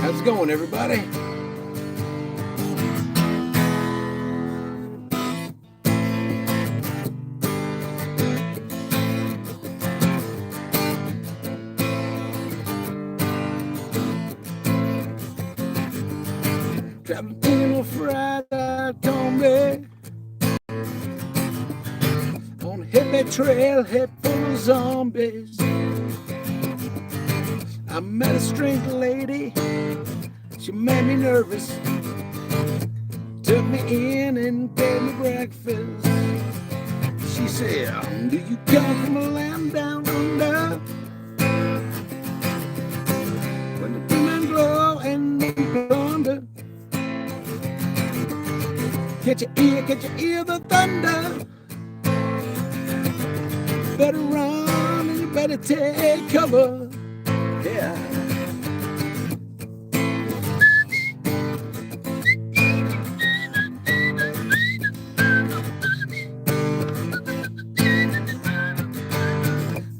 How's it going, everybody? Traveling in a Friday combi on a hippie trail, head full of zombies. I met a strange lady, she made me nervous. Took me in and gave me breakfast. She said, do you come from a land down under? When the demon glow and the plunder. Catch your ear, the thunder. Better run and you better take cover. Yeah.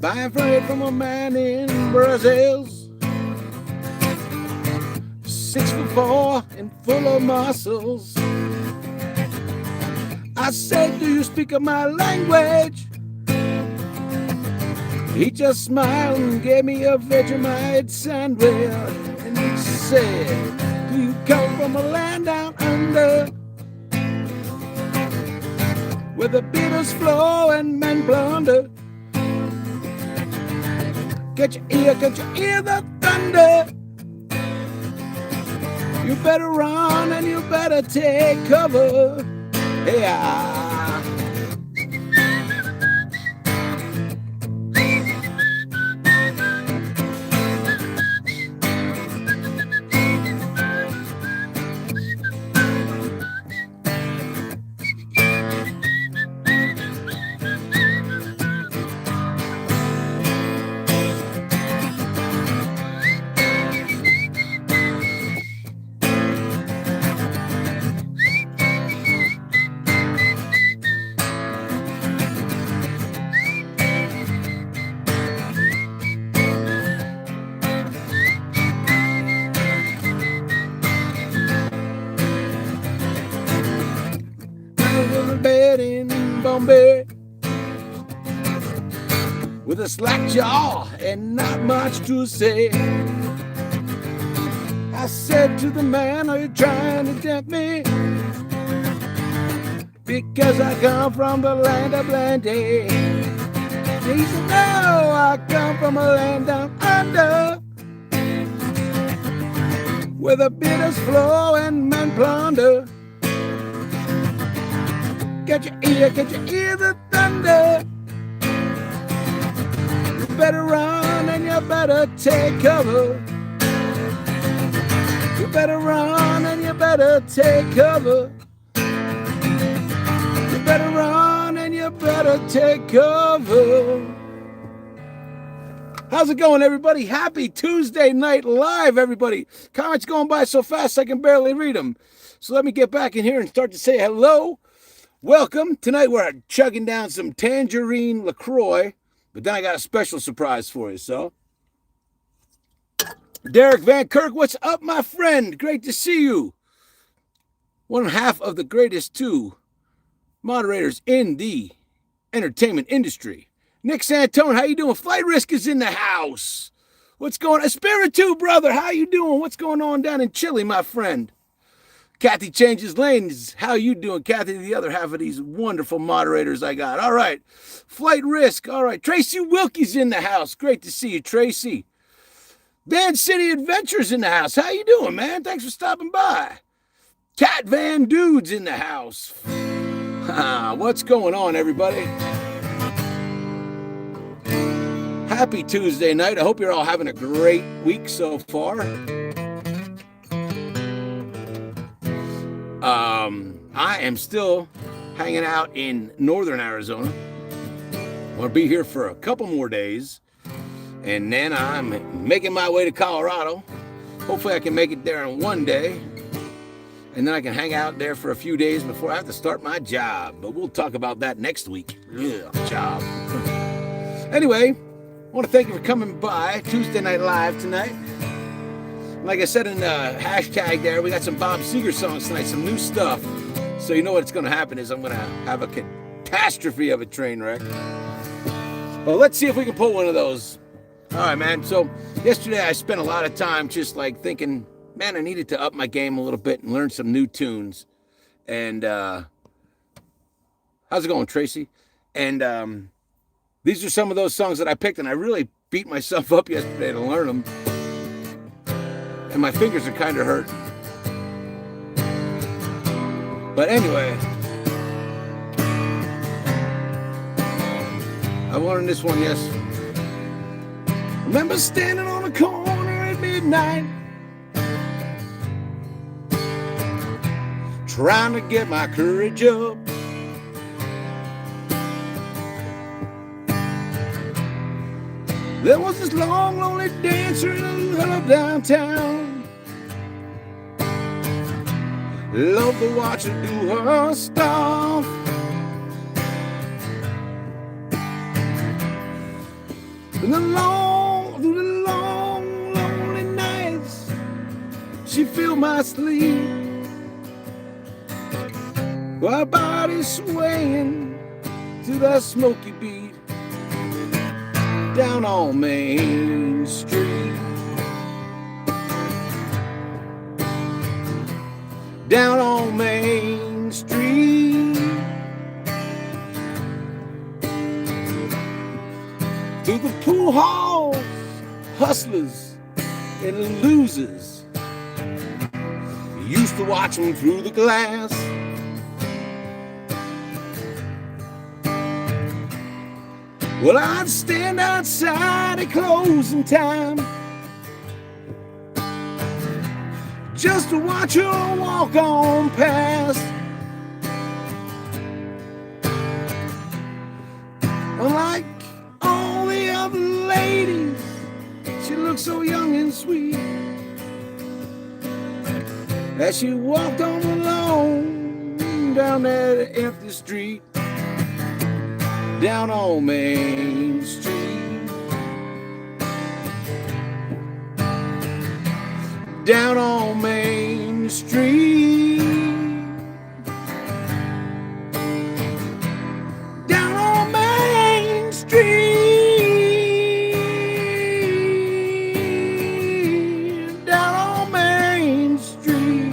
Buying freight from a man in Brazil, 6'4" and full of muscles. I said, do you speak my language? He just smiled and gave me a Vegemite sandwich. And he said, do you come from a land down under? Where the beavers flow and men plunder. Get your ear, the thunder. You better run and you better take cover. Yeah. Bed in Bombay with a slack jaw and not much to say. I said to the man, are you trying to tempt me? Because I come from the land of plenty. He said, no, I come from a land down under, where the bitters flow and men plunder. Get your ear, the thunder. You better run and you better take cover. You better run and you better take cover. You better run and you better take cover. How's it going, everybody? Happy Tuesday Night Live, everybody. Comments going by so fast I can barely read them. So let me get back in here and start to say hello. Welcome. Tonight we're chugging down some tangerine LaCroix, but then I got a special surprise for you, so. Derek Van Kirk, what's up, my friend? Great to see you. One half of the greatest two moderators in the entertainment industry. Nick Santone, how you doing? Flight Risk is in the house. What's going on? Espiritu, brother, how you doing? What's going on down in Chile, my friend? Kathy Changes Lanes. How you doing, Kathy? The other half of these wonderful moderators I got. All right. Flight Risk. All right. Tracy Wilkie's in the house. Great to see you, Tracy. Van City Adventures in the house. How you doing, man? Thanks for stopping by. Cat Van Dude's in the house. What's going on, everybody? Happy Tuesday night. I hope you're all having a great week so far. I am still hanging out in northern Arizona. I'm going to be here for a couple more days. And then I'm making my way to Colorado. Hopefully I can make it there in one day. And then I can hang out there for a few days before I have to start my job. But we'll talk about that next week. Yeah, job. Anyway, I want to thank you for coming by Tuesday Night Live tonight. Like I said in the hashtag there, we got some Bob Seger songs tonight, some new stuff. So you know what's going to happen is I'm going to have a catastrophe of a train wreck. Well, let's see if we can pull one of those. All right, man. So yesterday I spent a lot of time just like thinking, man, I needed to up my game a little bit and learn some new tunes. And how's it going, Tracy? And these are some of those songs that I picked, and I really beat myself up yesterday to learn them. And my fingers are kind of hurt. But anyway, I learned this one, yes. Remember standing on a corner at midnight, trying to get my courage up. There was this long, lonely dancer in a club downtown. Loved to watch her do her stuff. Through the long, lonely nights, she filled my sleep. Her body swaying to the smoky beat. Down on Main Street. Down on Main Street. Through the pool halls, hustlers and losers. Used to watch them through the glass. Well, I'd stand outside at closing time just to watch her walk on past. Unlike all the other ladies, she looked so young and sweet as she walked on alone down that empty street. Down on Main Street. Down on Main Street. Down on Main Street. Down on Main Street.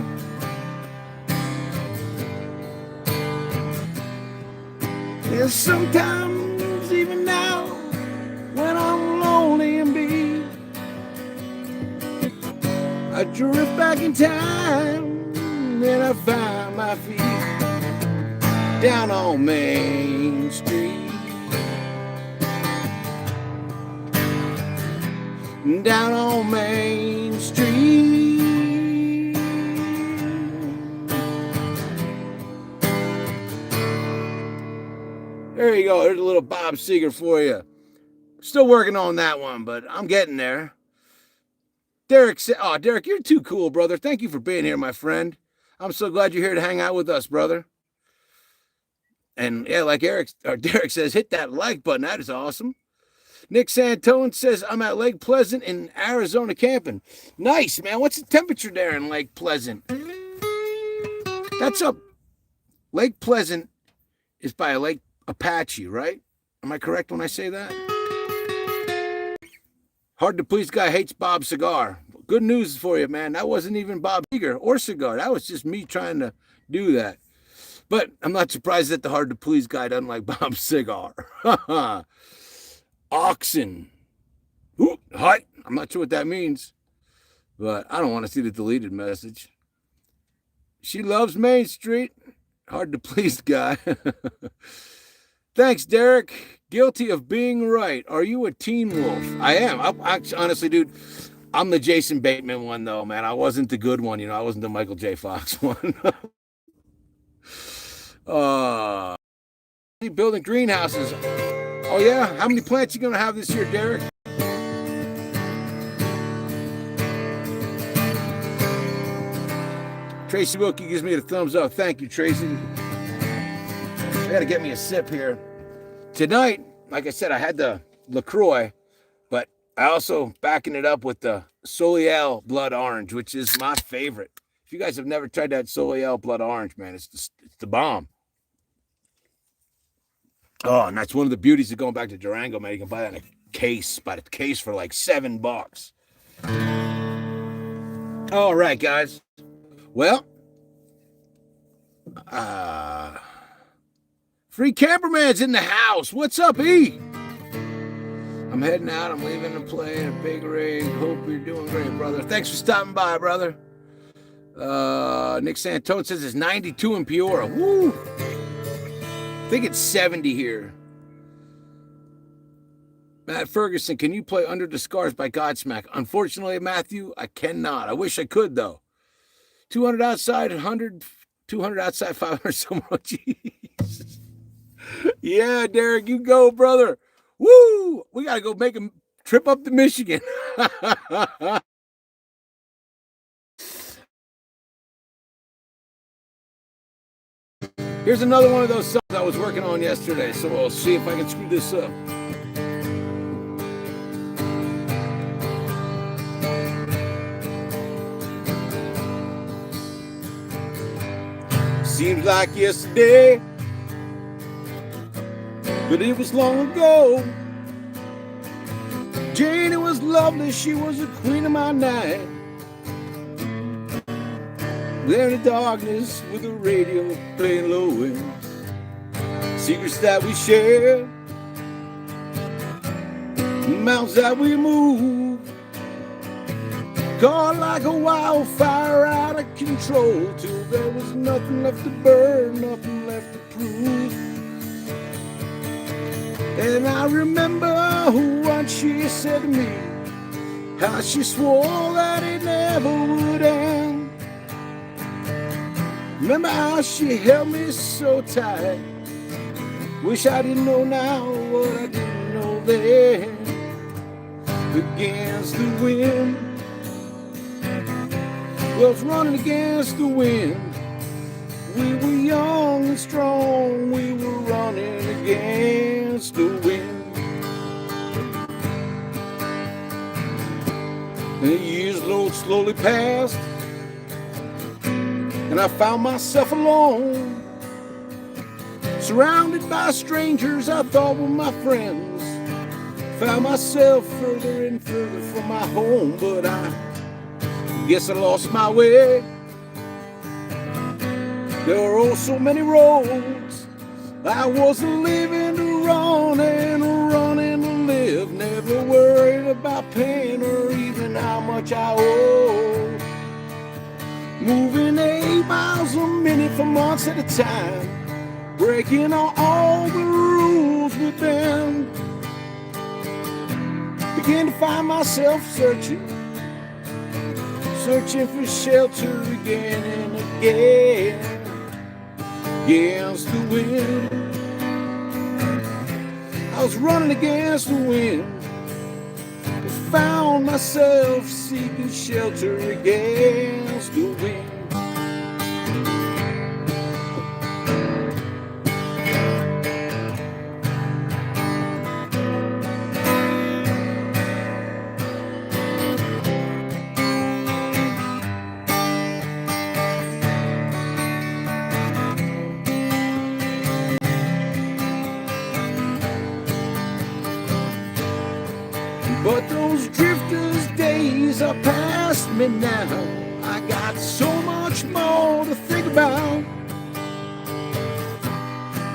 And sometimes, even now, when I'm lonely and beat, I drift back in time, and I find my feet down on Main Street. Down on Main Street. There you go. There's a little Bob Seger for you. Still working on that one, but I'm getting there. Derek said, "Oh, Derek, you're too cool, brother. Thank you for being here, my friend. I'm so glad you're here to hang out with us, brother." And yeah, like Derek says, hit that like button. That is awesome. Nick Santone says, I'm at Lake Pleasant in Arizona camping. Nice, man. What's the temperature there in Lake Pleasant? That's up. Lake Pleasant is by Lake Apache, right? Am I correct when I say that? Hard to please guy hates Bob Cigar. Good news for you, man. That wasn't even Bob Seger or Cigar. That was just me trying to do that. But I'm not surprised that the hard to please guy doesn't like Bob Cigar. Oxen. Ooh, hot. I'm not sure what that means, but I don't want to see the deleted message. She loves Main Street. Hard to please guy. Thanks, Derek. Guilty of being right. Are you a teen wolf? I am. Honestly, dude, I'm the Jason Bateman one, though, man. I wasn't the good one. I wasn't the Michael J. Fox one. Building greenhouses. Oh, yeah? How many plants you going to have this year, Derek? Tracy Wilkie gives me the thumbs up. Thank you, Tracy. I got to get me a sip here. Tonight, like I said, I had the LaCroix, but I also backing it up with the Soleil Blood Orange, which is my favorite. If you guys have never tried that Soleil Blood Orange, man, it's the bomb. Oh, and that's one of the beauties of going back to Durango, man. You can buy that in a case, buy the case for like $7. All right, guys. Well, Free Camperman's in the house. What's up, E? I'm heading out. I'm leaving to play in a big rig. Hope you're doing great, brother. Thanks for stopping by, brother. Nick Santone says it's 92 in Peoria. Woo! I think it's 70 here. Matt Ferguson, can you play Under the Scars by Godsmack? Unfortunately, Matthew, I cannot. I wish I could, though. 200 outside, 100, 200 outside, 500 somewhere. Jesus. Yeah, Derek, you go, brother. Woo! We got to go make a trip up to Michigan. Here's another one of those songs I was working on yesterday, so we'll see if I can screw this up. Seems like yesterday, but it was long ago. Janie was lovely, she was the queen of my night. There in the darkness with the radio playing low end. Secrets that we share, mountains that we move, caught like a wildfire out of control, till there was nothing left to burn, nothing left to prove. And I remember what she said to me, how she swore that it never would end. Remember how she held me so tight. Wish I didn't know now what I didn't know then. Against the wind, well, it's running against the wind. We were young and strong, we were running against the wind. And the years slowly passed, and I found myself alone, surrounded by strangers I thought were my friends. Found myself further and further from my home, but I guess I lost my way. There were oh so many roads. I wasn't living to run and running to live. Never worried about paying or even how much I owed. Moving 8 miles a minute for months at a time, breaking all the rules with them. Began to find myself searching for shelter again and again. Against the wind, I was running against the wind. I found myself seeking shelter against the wind. But those drifters' days are past me now. I got so much more to think about.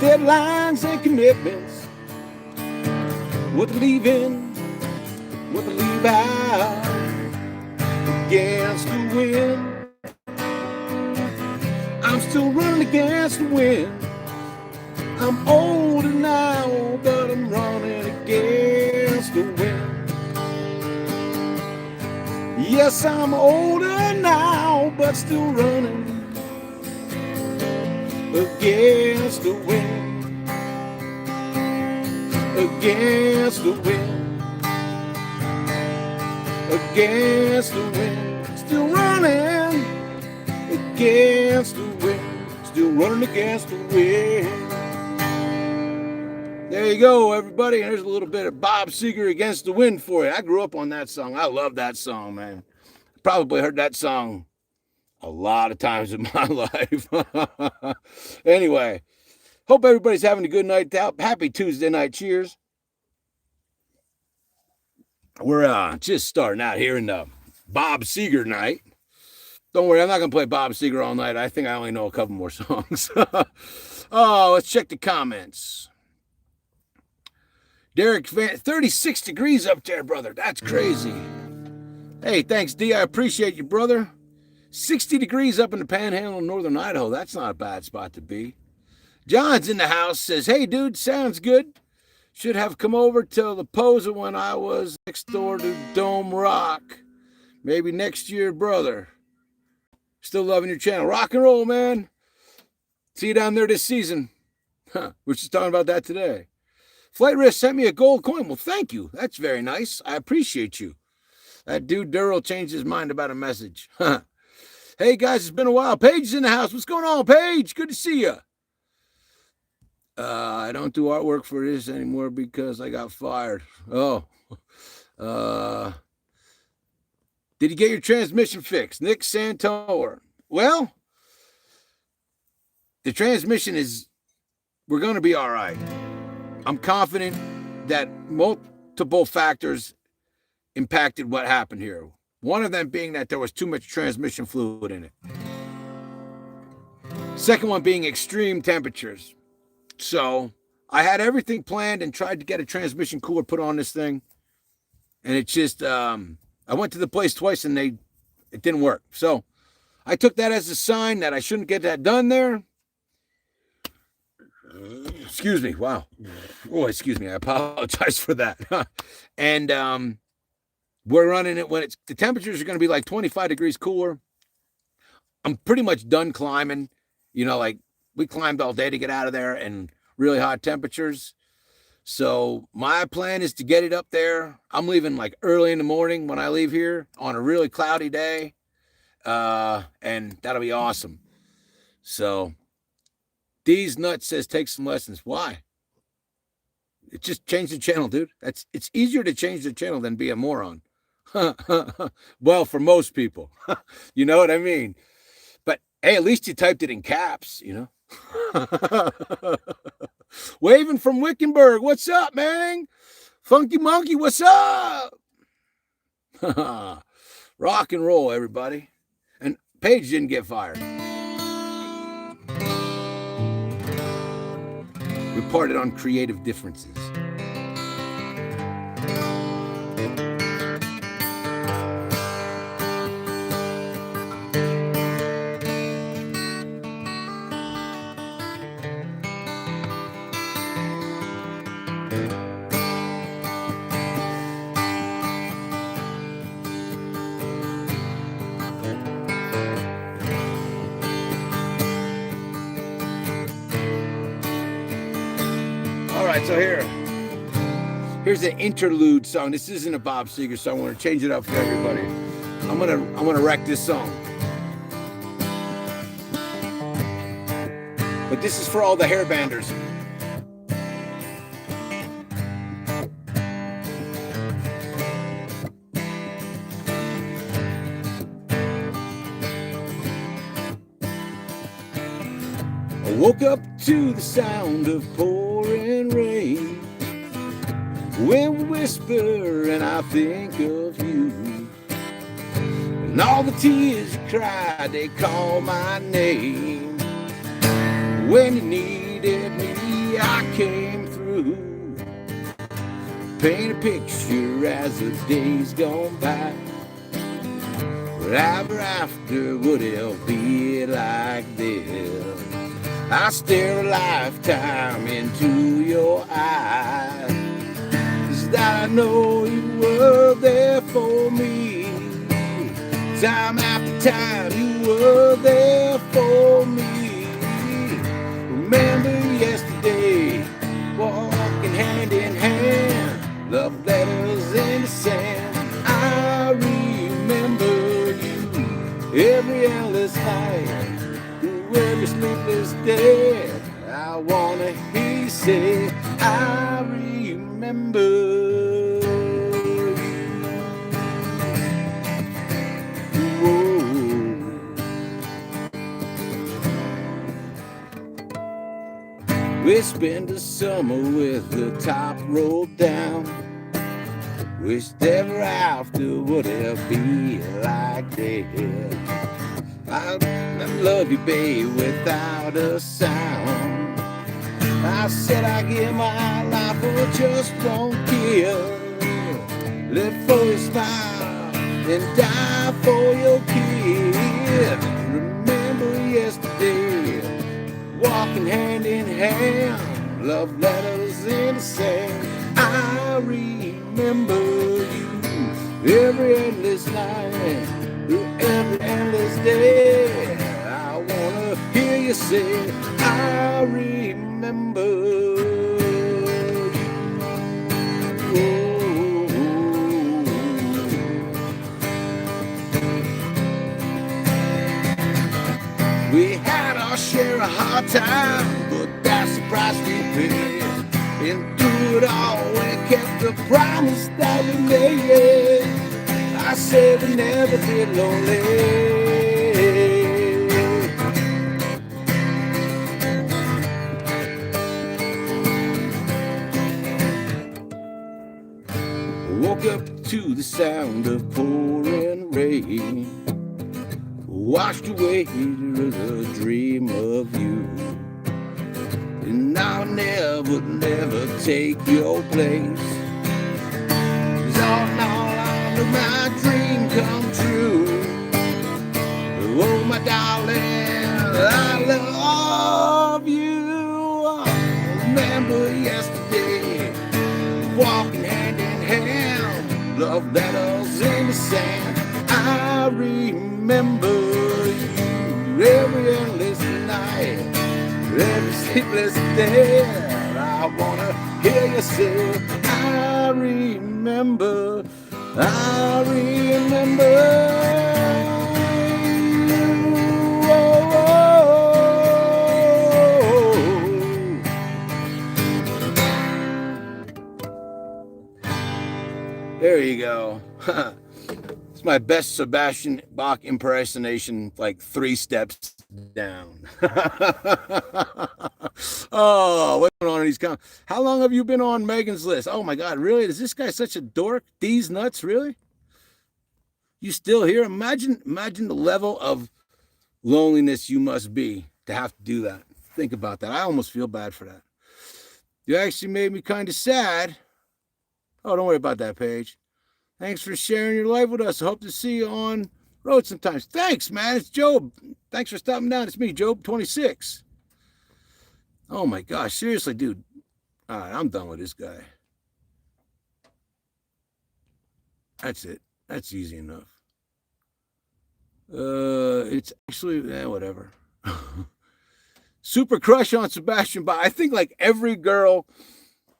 Deadlines and commitments, what to leave in, what to leave out. Against the wind, I'm still running against the wind. I'm older now, but I'm running against the wind. Yes, I'm older now, but still running against the wind. Against the wind. Against the wind. Still running against the wind. Still running against the wind. There you go, everybody. Here's a little bit of Bob Seger, Against the Wind for you. I grew up on that song. I love that song, man. Probably heard that song a lot of times in my life. Anyway, hope everybody's having a good night. Happy Tuesday night. Cheers. We're just starting out here in the Bob Seger night. Don't worry, I'm not going to play Bob Seger all night. I think I only know a couple more songs. Oh, let's check the comments. Derek, 36 degrees up there, brother. That's crazy. Hey, thanks, D. I appreciate you, brother. 60 degrees up in the Panhandle of Northern Idaho. That's not a bad spot to be. John's in the house, says, hey, dude, sounds good. Should have come over to La Posa when I was next door to Dome Rock. Maybe next year, brother. Still loving your channel. Rock and roll, man. See you down there this season. We're just talking about that today. Flight Risk sent me a gold coin. Well, thank you. That's very nice. I appreciate you. That dude Durrell changed his mind about a message. Hey, guys, it's been a while. Paige is in the house. What's going on, Paige? Good to see you. I don't do artwork for this anymore because I got fired. Oh. Did you get your transmission fixed? Nick Santor. Well, the transmission we're going to be all right. I'm confident that multiple factors impacted what happened here. One of them being that there was too much transmission fluid in it. Second one being extreme temperatures. So I had everything planned and tried to get a transmission cooler put on this thing. And it just, I went to the place twice and it didn't work. So I took that as a sign that I shouldn't get that done there. Excuse me. Wow. Oh, excuse me. I apologize for that. And we're running it when the temperatures are going to be like 25 degrees cooler. I'm pretty much done climbing. You know, like we climbed all day to get out of there and really hot temperatures. So my plan is to get it up there. I'm leaving like early in the morning when I leave here on a really cloudy day. And that'll be awesome. So D's Nuts says, take some lessons. Why? It just changed the channel, dude. It's easier to change the channel than be a moron. Well, for most people, you know what I mean? But hey, at least you typed it in caps, you know? Waving from Wickenburg. What's up, man? Funky Monkey, what's up? Rock and roll, everybody. And Paige didn't get fired. We parted on creative differences. So here's an interlude song. This isn't a Bob Seger song. I want to change it up for everybody. I'm gonna wreck this song. But this is for all the hairbanders. I woke up to the sound of pouring rain. When we whisper and I think of you, and all the tears you cried, they call my name. When you needed me, I came through. Paint a picture as the days gone by. Ever after would it be like this? I stare a lifetime into your eyes. That I know you were there for me. Time after time you were there for me. Remember yesterday, walking hand in hand, love letters in the sand. I remember you every endless night, through every sleepless day. I wanna hear you say, I remember you. Whoa. We spend the summer with the top rolled down. Wish ever after would it be like this. I love you, babe, without a sound. I said I give my life for just one kiss. Live for your smile and die for your kiss. Remember yesterday, walking hand in hand, love letters in the sand. I remember you every endless night, every endless day. I wanna hear you say, I remember you. We had our share of hard time, but that's the price we paid. And through it all, we kept the promise that we made. I said we never be lonely. Woke up to the sound of pouring rain, washed away the dream of you. And I'll never, never take your place. 'Cause all in all, I knew my dream come true. Oh, my darling, I love you. I remember yesterday, walking hand in hand, love letters in the sand. I remember you every endless night, every sleepless day. I wanna hear you say, I remember, I remember you. Oh, oh. There you go. It's my best Sebastian Bach impersonation, like 3 steps down. Oh, what's going on in these comments? How long have you been on Megan's list? Oh my God, really? Is this guy such a dork? These nuts, really? You still here? Imagine the level of loneliness you must be to have to do that. Think about that. I almost feel bad for that. You actually made me kind of sad. Oh, don't worry about that, Paige. Thanks for sharing your life with us. I hope to see you on road sometimes. Thanks, man. It's Job. Thanks for stopping down. It's me, Job 26. Oh my gosh, seriously, dude. All right, I'm done with this guy. That's it. That's easy enough. It's actually whatever. Super crush on Sebastian Bach. I think like every girl.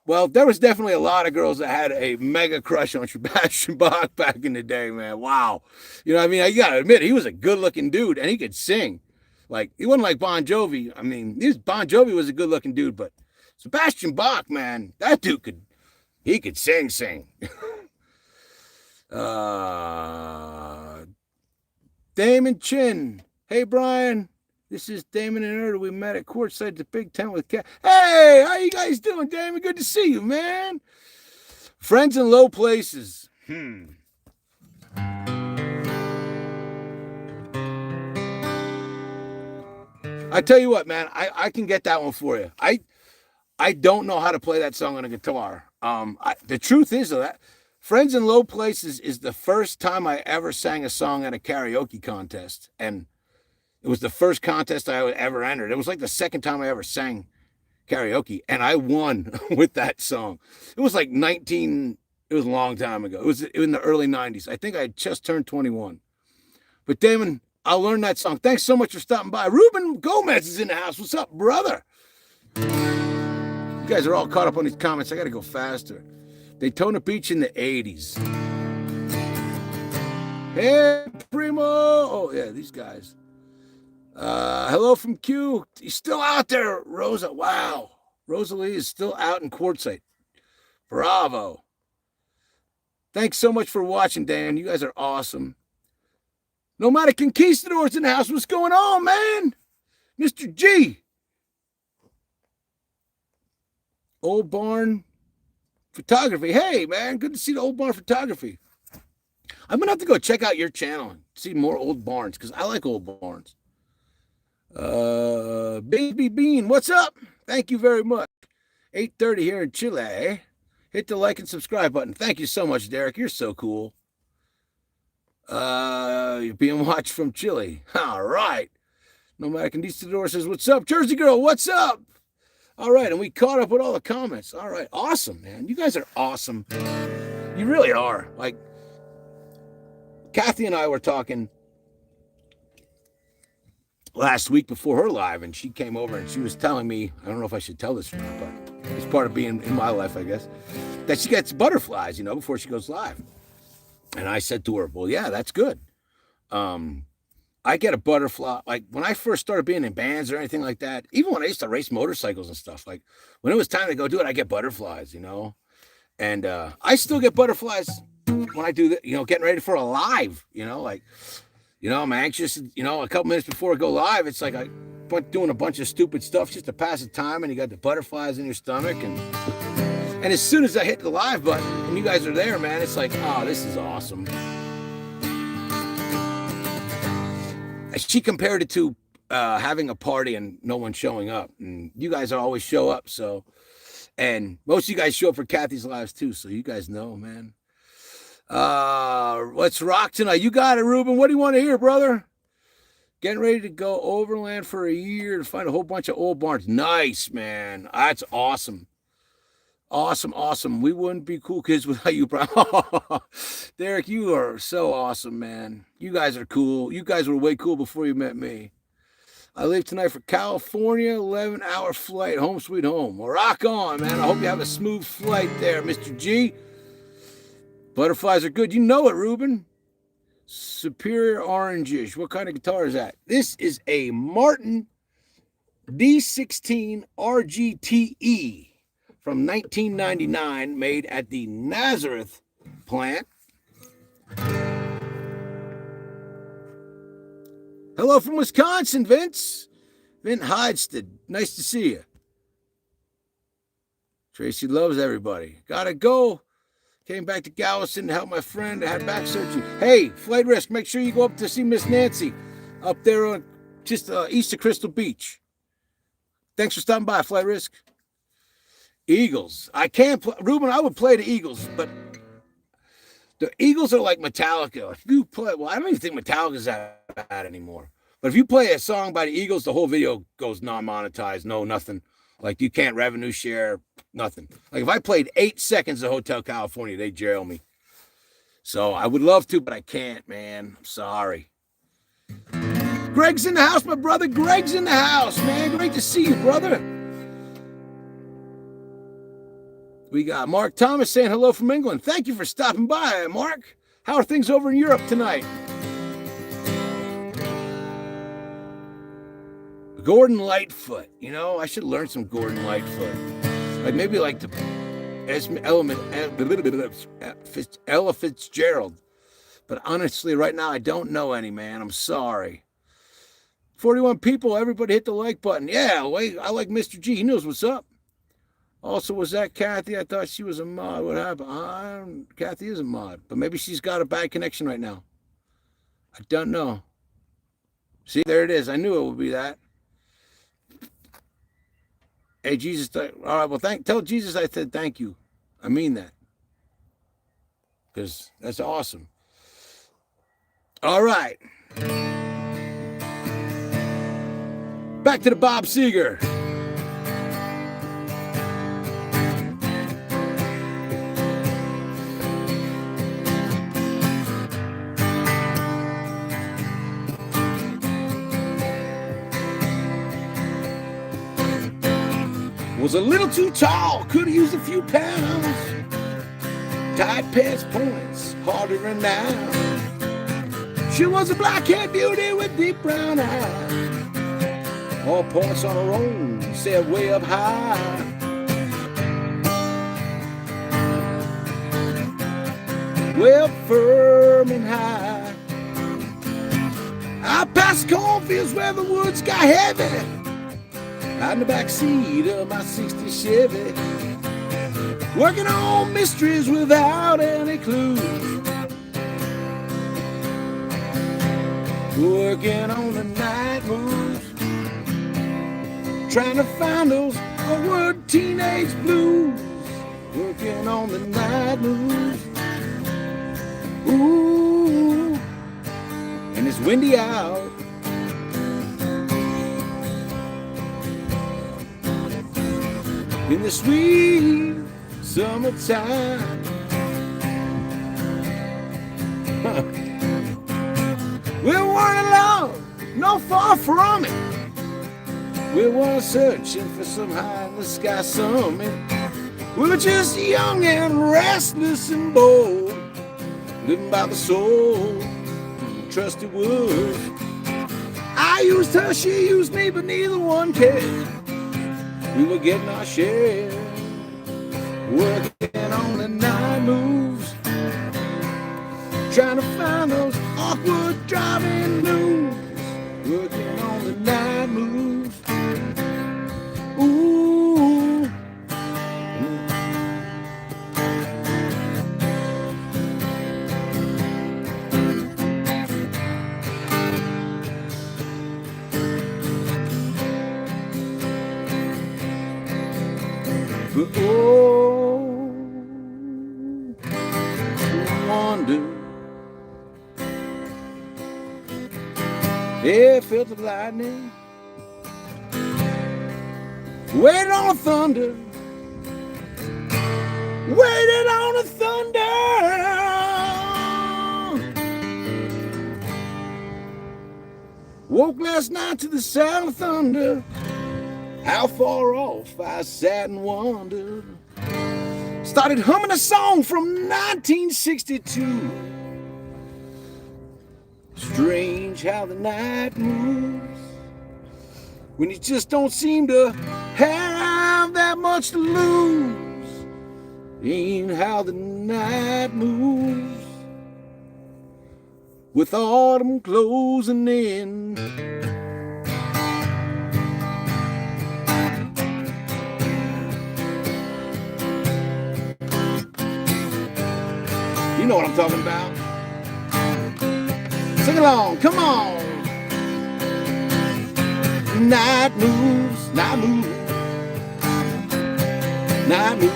Well, there was definitely a lot of girls that had a mega crush on Sebastian Bach back in the day, man. Wow. You know what I mean? I got to admit, he was a good-looking dude, and he could sing. Like, he wasn't like Bon Jovi. I mean, Bon Jovi was a good-looking dude, but Sebastian Bach, man, that dude could sing. Damon Chin. Hey, Brian. This is Damon and Erda. We met at courtside the Big Tent with Cat. Hey, how you guys doing, Damon? Good to see you, man. Friends in low places. I tell you what, man, I can get that one for you. I don't know how to play that song on a guitar. The truth is that Friends in Low Places is the first time I ever sang a song at a karaoke contest, and it was the first contest I ever entered. It was like the second time I ever sang karaoke, and I won with that song. It was like it was a long time ago. It was in the early 90s. I think I had just turned 21. But Damon, I'll learn that song. Thanks so much for stopping by. Ruben Gomez is in the house. What's up, brother? You guys are all caught up on these comments. I got to go faster. Daytona Beach in the 80s. Hey, Primo. Oh, yeah, these guys. Hello from Q. He's still out there, Rosa. Wow. Rosalie is still out in quartzite. Bravo. Thanks so much for watching, Dan. You guys are awesome. Nomadic Conquistadors in the house. What's going on, man? Mr. G. Old Barn Photography. Hey, man, good to see the Old Barn Photography. I'm going to have to go check out your channel and see more old barns because I like old barns. Baby Bean, what's up? Thank you very much. 8:30 here in Chile. Hit the like and subscribe button. Thank you so much, Derek. You're so cool. You're being watched from Chile. All right. Nomadic Conquistador says, what's up? Jersey Girl, what's up? All right, and we caught up with all the comments. All right, awesome, man. You guys are awesome. You really are. Like, Kathy and I were talking last week before her live, and she came over and she was telling me, I don't know if I should tell this or not, but it's part of being in my life, I guess, that she gets butterflies, you know, before she goes live. And I said to her, well, yeah, that's good. I get a butterfly, like when I first started being in bands or anything like that, even when I used to race motorcycles and stuff, like when it was time to go do it, I get butterflies, you know, and I still get butterflies when I do that, you know, getting ready for a live, you know, like, you know, I'm anxious, you know, a couple minutes before I go live, it's like I went doing a bunch of stupid stuff just to pass the time, and you got the butterflies in your stomach, and as soon as I hit the live button and you guys are there, man, it's like, oh, this is awesome. She compared it to having a party and no one showing up, and you guys always show up, so, and most of you guys show up for Kathy's lives too, so you guys know, man. Let's rock tonight. You got it, Ruben. What do you want to hear, brother? Getting ready to go overland for a year to find a whole bunch of old barns. Nice, man. That's awesome. Awesome. We wouldn't be cool kids without you, bro. Derek, you are so awesome, man. You guys are cool. You guys were way cool before you met me. I leave tonight for California, 11-hour flight, home sweet home. Well, rock on, man. I hope you have a smooth flight there, Mr. G. Butterflies are good. You know it, Ruben. Superior orangish. What kind of guitar is that? This is a Martin D16 RGTE from 1999, made at the Nazareth plant. Hello from Wisconsin, Vince. Vint Heidsted. Nice to see you. Tracy loves everybody. Gotta go. Came back to Galveston to help my friend. I had back surgery. Hey, Flight Risk, make sure you go up to see Miss Nancy up there on just east of Crystal Beach. Thanks for stopping by, Flight Risk. Eagles. I can't play. Ruben, I would play the Eagles, but the Eagles are like Metallica. If you play, well, I don't even think Metallica's that bad anymore. But if you play a song by the Eagles, the whole video goes non-monetized, no nothing. Like, you can't revenue share, nothing. Like, if I played 8 seconds of Hotel California, they'd jail me. So I would love to, but I can't, man. I'm sorry. Greg's in the house, my brother. Greg's in the house, man. Great to see you, brother. We got Mark Thomas saying hello from England. Thank you for stopping by, Mark. How are things over in Europe tonight? Gordon Lightfoot. You know, I should learn some Gordon Lightfoot. Like maybe like the Ella Fitzgerald. But honestly, right now, I don't know any, man. I'm sorry. 41 people. Everybody hit the like button. Yeah, I like Mr. G. He knows what's up. Also, was that Kathy? I thought she was a mod. What happened? Kathy is a mod. But maybe she's got a bad connection right now. I don't know. See, there it is. I knew it would be that. Hey, Jesus. All right, well, tell Jesus I said thank you. I mean that. Because that's awesome. All right. Back to the Bob Seger. Was a little too tall, could have used a few pounds. Tight pants points, hard to run down. She was a black-haired beauty with deep brown eyes. All points on her own, said way up high. way up firm and high. I passed cornfields where the woods got heavy, out in the back seat of my 60 Chevy, working on mysteries without any clues, working on the night moves, trying to find those awkward teenage blues, working on the night moves. Ooh, and it's windy out. In the sweet summertime. We weren't alone, no far from it. We weren't searching for some high in the sky summit. We were just young and restless and bold, living by the soul, trusted words. I used her, she used me, but neither one cared. We were getting our share, working on the night moves, trying to find those awkward driving blues, working on the night moves. Ooh. But oh, wonder, yeah, felt the lightning, waited on the thunder, waited on the thunder. Woke last night to the sound of thunder. How far off I sat and wondered. Started humming a song from 1962. Strange how the night moves when you just don't seem to have that much to lose. Ain't how the night moves with autumn closing in. You know what I'm talking about. Sing along, come on. Night moves, night moves, night moves,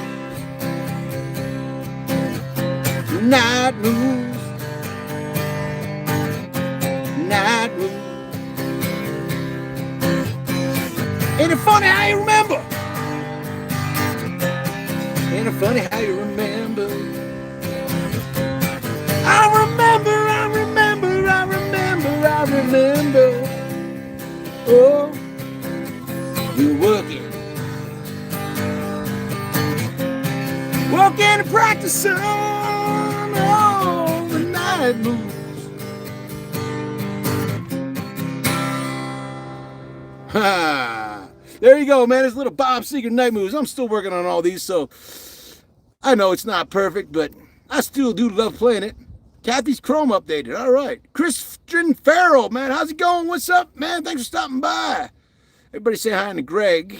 night moves, night moves. Ain't it funny how you remember? Ain't it funny how you remember? I remember, I remember, I remember, I remember. Oh, we were working and practicing all the night moves. Ha! There you go, man. It's little Bob Seger night moves. I'm still working on all these, so I know it's not perfect, but I still do love playing it. Kathy's Chrome updated. All right. Christian Farrell, man. How's it going? What's up, man? Thanks for stopping by. Everybody say hi to Greg.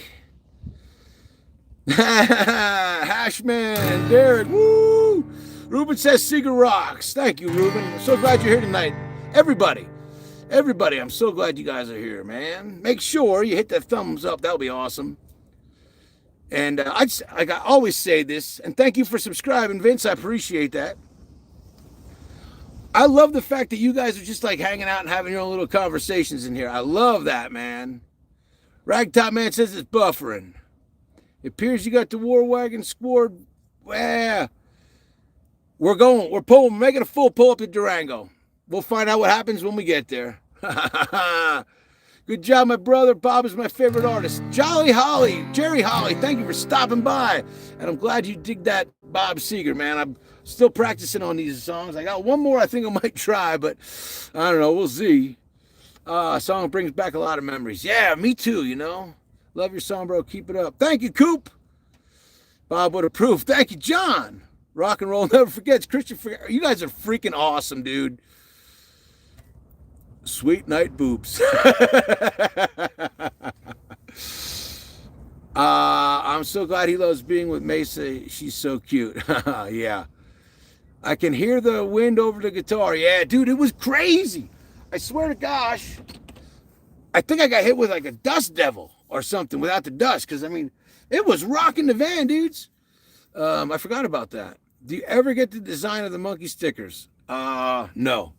Hashman, Derek, woo! Ruben says Seeger rocks. Thank you, Ruben. I'm so glad you're here tonight. Everybody, I'm so glad you guys are here, man. Make sure you hit that thumbs up. That'll be awesome. And I always say this, and thank you for subscribing, Vince. I appreciate that. I love the fact that you guys are just like hanging out and having your own little conversations in here. I love that, man. Ragtop Man says it's buffering. It appears you got the war wagon scored. Well, we're making a full pull up to Durango. We'll find out what happens when we get there. Good job, my brother. Bob is my favorite artist. Jerry Holly, thank you for stopping by. And I'm glad you dig that Bob Seger, man. I'm still practicing on these songs. I got one more I think I might try, but I don't know. We'll see. Song brings back a lot of memories. Yeah, me too, you know. Love your song, bro. Keep it up. Thank you, Coop. Bob would approve. Thank you, John. Rock and roll never forgets. Christian, you guys are freaking awesome, dude. Sweet night boobs. I'm so glad he loves being with Mesa. She's so cute. Yeah. I can hear the wind over the guitar. Yeah, dude, it was crazy. I swear to gosh. I think I got hit with like a dust devil or something without the dust. Because, I mean, it was rocking the van, dudes. I forgot about that. Do you ever get the design of the monkey stickers? No.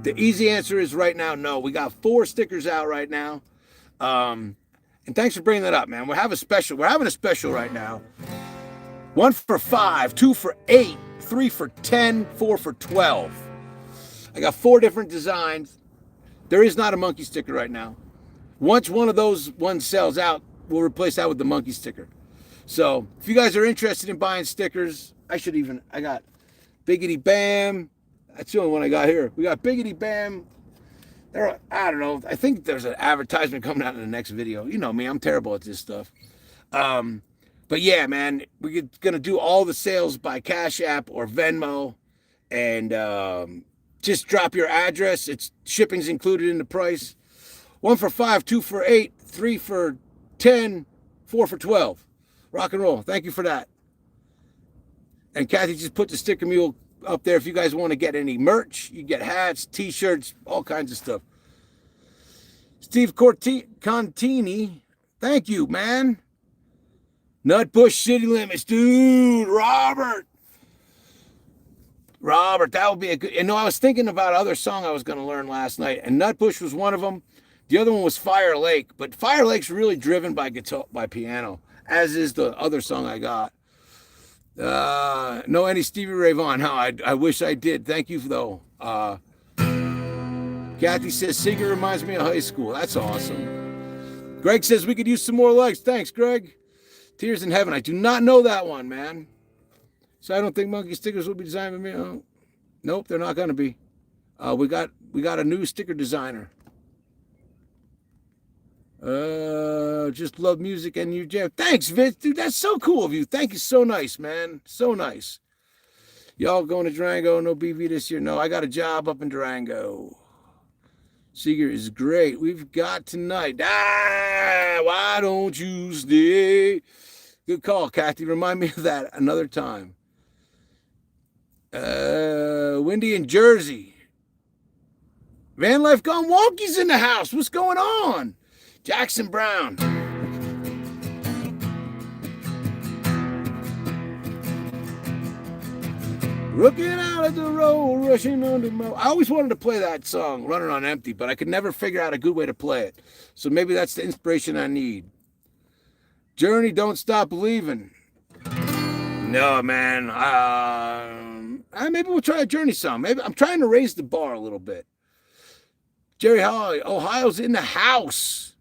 The easy answer is right now, no. We got 4 stickers out right now. And thanks for bringing that up, man. We're having a special right now. 1 for $5, 2 for $8, 3 for $10, 4 for $12. I got 4 different designs. There is not a monkey sticker right now. Once one of those ones sells out, we'll replace that with the monkey sticker. So if you guys are interested in buying stickers, I got Biggity Bam. That's the only one I got here. We got Biggity Bam. I don't know. I think there's an advertisement coming out in the next video. You know me, I'm terrible at this stuff. But yeah, man, we're going to do all the sales by Cash App or Venmo. And just drop your address. Shipping's included in the price. 1 for $5, 2 for $8, 3 for $10, 4 for $12. Rock and roll. Thank you for that. And Kathy just put the sticker mule up there if you guys want to get any merch. You get hats, t-shirts, all kinds of stuff. Steve Contini, thank you, man. Nutbush City Limits, dude. Robert, that would be a good. I was thinking about other song I was going to learn last night, and Nutbush was one of them. The other one was Fire Lake, but Fire Lake's really driven by guitar, by piano, as is the other song I got. No, any Stevie Ray Vaughan. No, I wish I did. Thank you, though. Kathy says, Singer reminds me of high school. That's awesome. Greg says we could use some more likes. Thanks, Greg. Tears in Heaven. I do not know that one, man. So I don't think monkey stickers will be designed by me. Oh, nope, they're not going to be. We got a new sticker designer. Just love music and you jam. Thanks, Vince. Dude, that's so cool of you. Thank you. So nice, man. So nice. Y'all going to Durango? No BV this year? No, I got a job up in Durango. Seeger is great. We've got tonight. Why don't you stay? Good call, Kathy. Remind me of that another time. Windy in Jersey. Vanlife Gone Wonky's in the house. What's going on? Jackson Brown. Looking out at the road, rushing under my... I always wanted to play that song, Running on Empty, but I could never figure out a good way to play it. So maybe that's the inspiration I need. Journey, Don't Stop Believing. No, man. Maybe we'll try a Journey song. Maybe I'm trying to raise the bar a little bit. Jerry Holly, Ohio's in the house.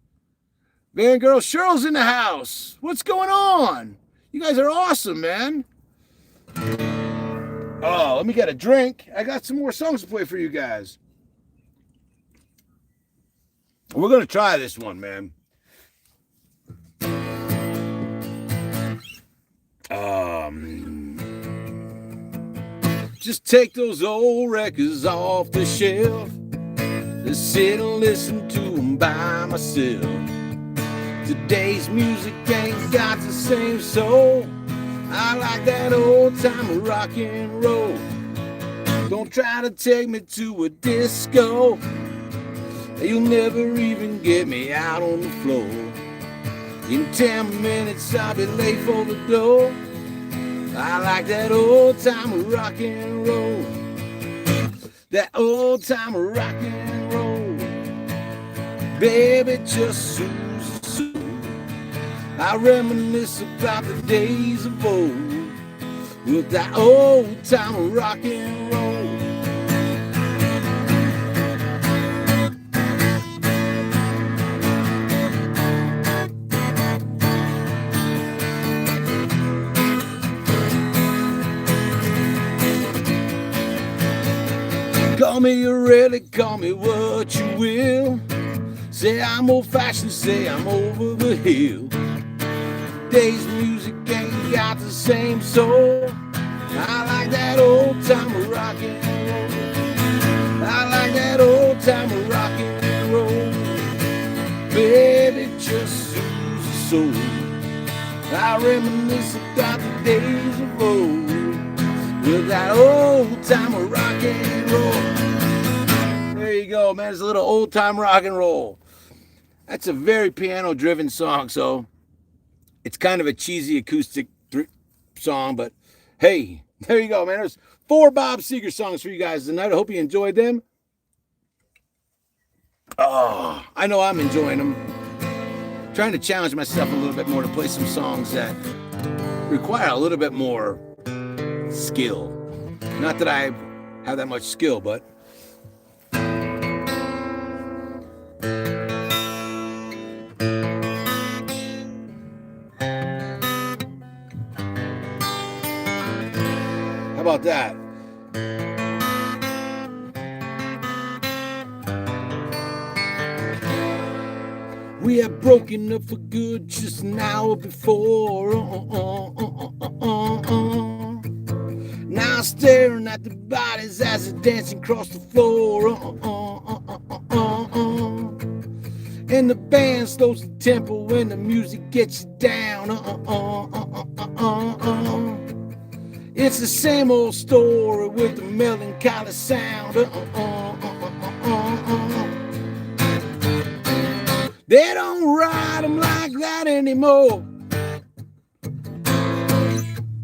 Van Girl, Cheryl's in the house. What's going on? You guys are awesome, man. Oh, let me get a drink. I got some more songs to play for you guys. We're going to try this one, man. Just take those old records off the shelf. Just sit and listen to them by myself. Today's music ain't got the same soul. I like that old time rock and roll. Don't try to take me to a disco. You'll never even get me out on the floor. In 10 minutes I'll be late for the door. I like that old time rock and roll. That old time rock and roll. Baby, just soothes the soul. I reminisce about the days of old with that old time rock and roll. Call me a relic, call me what you will. Say I'm old-fashioned, say I'm over the hill. Today's music ain't got the same soul. I like that old time rock and roll. I like that old time rock and roll. Baby, just soothes the soul. I reminisce about the days of old with that old time rock and roll. There you go, man. It's a little old time rock and roll. That's a very piano driven song, so it's kind of a cheesy acoustic song, but hey, there you go, man. There's 4 Bob Seger songs for you guys tonight. I hope you enjoyed them. Oh, I know I'm enjoying them. Trying to challenge myself a little bit more to play some songs that require a little bit more skill. Not that I have that much skill, but how about that? We have broken up for good just an hour before. Now staring at the bodies as they're dancing across the floor. And the band slows the tempo when the music gets you down. It's the same old story with the melancholy sound. They don't ride them like that anymore.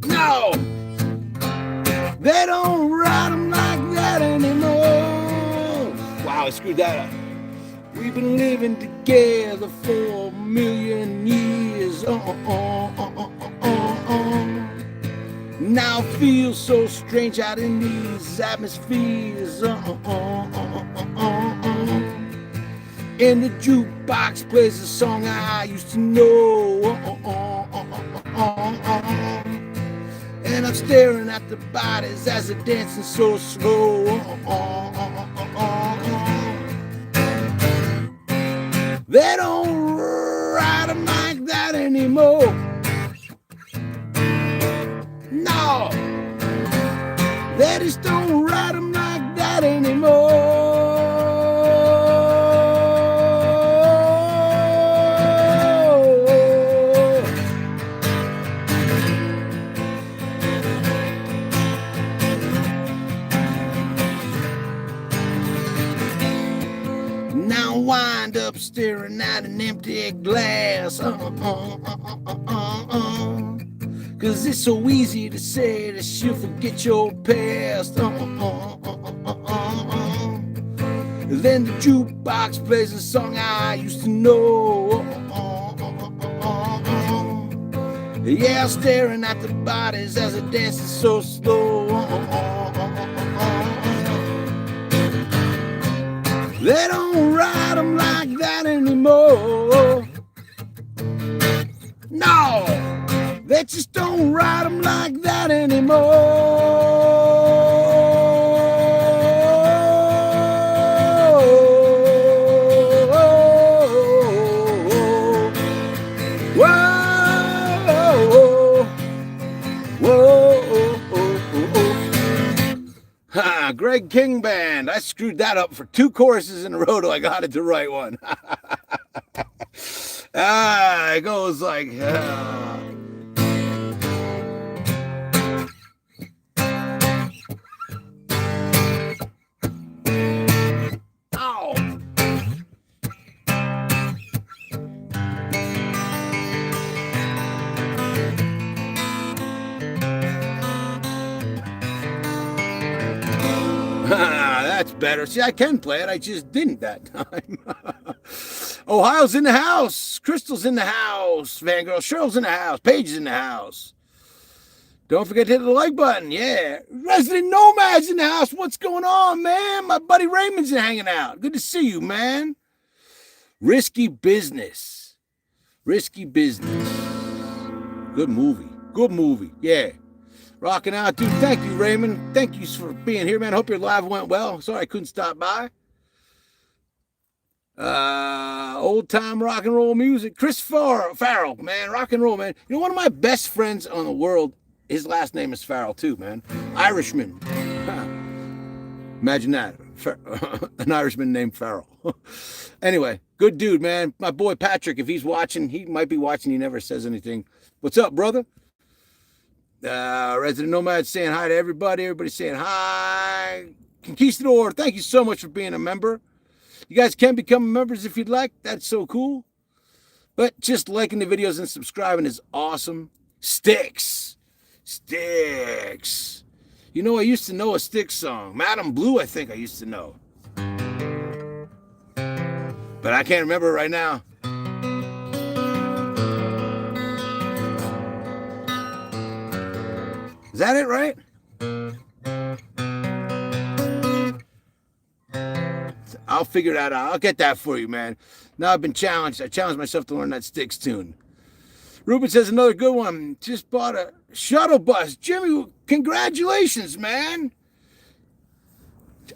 No, they don't ride them like that anymore. Wow, I screwed that up. We've been living together for 1,000,000 years. Now I feel so strange out in these atmospheres. And the jukebox plays a song I used to know. And I'm staring at the bodies as they're dancing so slow. They don't ride them like that anymore. No, they just don't ride them like that anymore. Now wind up staring at an empty glass. Cause it's so easy to say that you'll forget your past. Then the jukebox plays a song I used to know. Yeah, staring at the bodies as they're dancing so slow. They don't ride them like that anymore. No, they just don't ride them like that anymore. Greg King Band. I screwed that up for 2 choruses in a row till I got it the right one. It goes like... That's better. See, I can play it. I just didn't that time. Ohio's in the house. Crystal's in the house. Fangirl. Cheryl's in the house. Paige is in the house. Don't forget to hit the like button. Yeah. Resident Nomad's in the house. What's going on, man? My buddy Raymond's hanging out. Good to see you, man. Risky Business. Risky Business. Good movie. Good movie. Yeah. Rocking out, dude. Thank you, Raymond. Thank you for being here, man. Hope your live went well. Sorry I couldn't stop by. Old time rock and roll music. Chris Farrell, man. Rock and roll, man. You know, one of my best friends on the world his last name is Farrell too, man. Irishman. Imagine that. An Irishman named Farrell. Anyway, good dude, man. My boy Patrick, if he's watching, he might be watching. He never says anything. What's up, brother? Resident Nomad saying hi to everybody. Everybody saying hi. Conquistador, thank you so much for being a member. You guys can become members if you'd like. That's so cool. But just liking the videos and subscribing is awesome. Sticks. You know, I used to know a Styx song. Madam Blue, I think I used to know. But I can't remember it right now. Is that it, right? I'll figure that out. I'll get that for you, man. Now I've been challenged. I challenged myself to learn that Styx tune. Ruben says another good one. Just bought a shuttle bus. Jimmy, congratulations, man.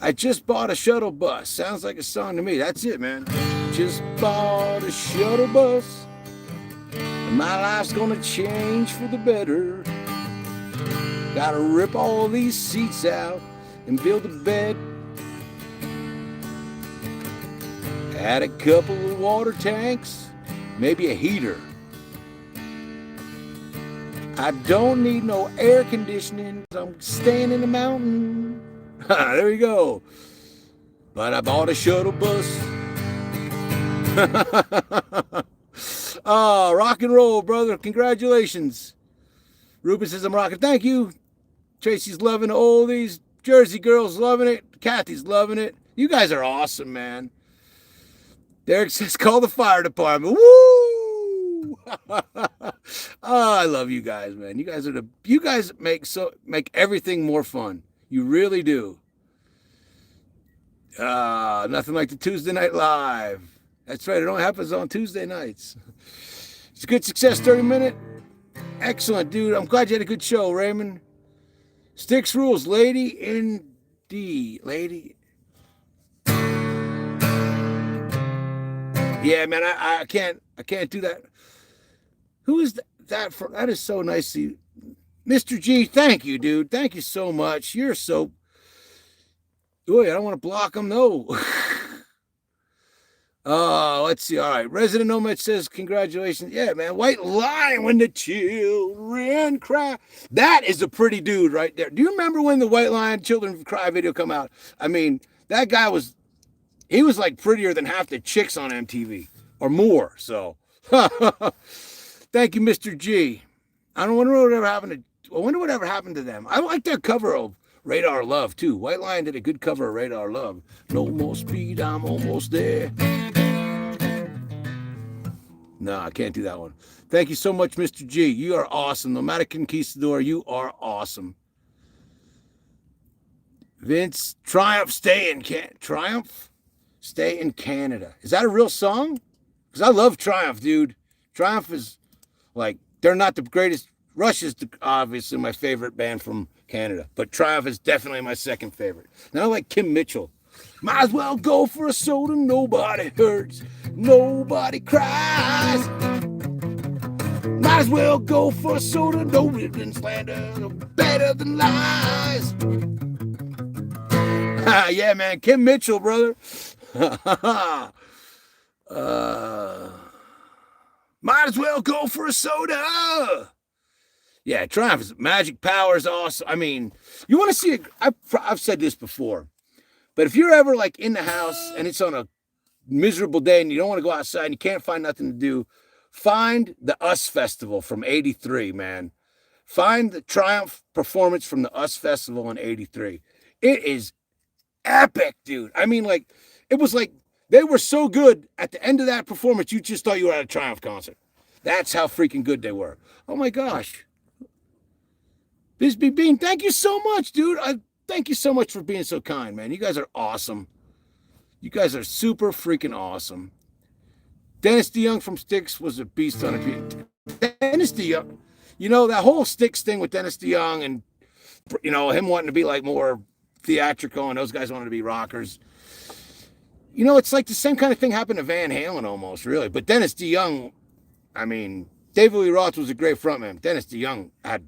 I just bought a shuttle bus. Sounds like a song to me. That's it, man. Just bought a shuttle bus. And my life's gonna change for the better. Gotta rip all these seats out and build a bed. Add a couple of water tanks, maybe a heater. I don't need no air conditioning. I'm staying in the mountain. There you go. But I bought a shuttle bus. Oh, rock and roll, brother. Congratulations. Ruben says I'm rocking. Thank you. Tracy's loving all these. Jersey girls loving it. Kathy's loving it. You guys are awesome, man. Derek says call the fire department. Woo! Oh, I love you guys, man. You guys make everything more fun. You really do. Nothing like the Tuesday Night Live. That's right. It only happens on Tuesday nights. It's a good success 30-minute. Excellent, dude. I'm glad you had a good show, Raymond. Styx rules, lady in D. Lady. Yeah, man, I can't do that. Who is that for? That is so nice to you. Mr. G, thank you, dude. Thank you so much. You're so... Boy, I don't want to block him, no. Let's see. All right. Resident Nomad says, congratulations. Yeah, man. White line when the children cry. That is a pretty dude right there. Do you remember when the White Line Children Cry video come out? I mean, that guy he was like prettier than half the chicks on MTV or more. So, thank you, Mr. G. I wonder whatever happened to them. I like that cover of Radar Love too. White Lion did a good cover of Radar Love. No more speed, I'm almost there. No, I can't do that one. Thank you so much, Mr. G. You are awesome. Nomadic Conquistador, you are awesome. Vince, Triumph, stay in Canada. Is that a real song? Because I love Triumph, dude. Triumph is like, they're not the greatest. Rush is obviously my favorite band from Canada, but Triumph is definitely my second favorite. Now I like Kim Mitchell. Might as well go for a soda. Nobody hurts. Nobody cries. Might as well go for a soda. No ribbon slander. Better than lies. Yeah, man. Kim Mitchell, brother. Might as well go for a soda. Yeah, Triumph's magic power is awesome. I mean, you want to see it? I've said this before, but if you're ever like in the house and it's on a miserable day and you don't want to go outside and you can't find nothing to do, find the US Festival from '83, man. Find the Triumph performance from the US Festival in '83. It is epic, dude. I mean, like, it was like they were so good at the end of that performance, you just thought you were at a Triumph concert. That's how freaking good they were. Oh my gosh. Bisbee Bean, thank you so much, dude. Thank you so much for being so kind, man. You guys are awesome. You guys are super freaking awesome. Dennis DeYoung from Styx was a beast on it. Dennis DeYoung, you know, that whole Styx thing with Dennis DeYoung and, you know, him wanting to be like more theatrical and those guys wanted to be rockers. You know, it's like the same kind of thing happened to Van Halen almost, really. But Dennis DeYoung, I mean, David Lee Roth was a great frontman. Dennis DeYoung had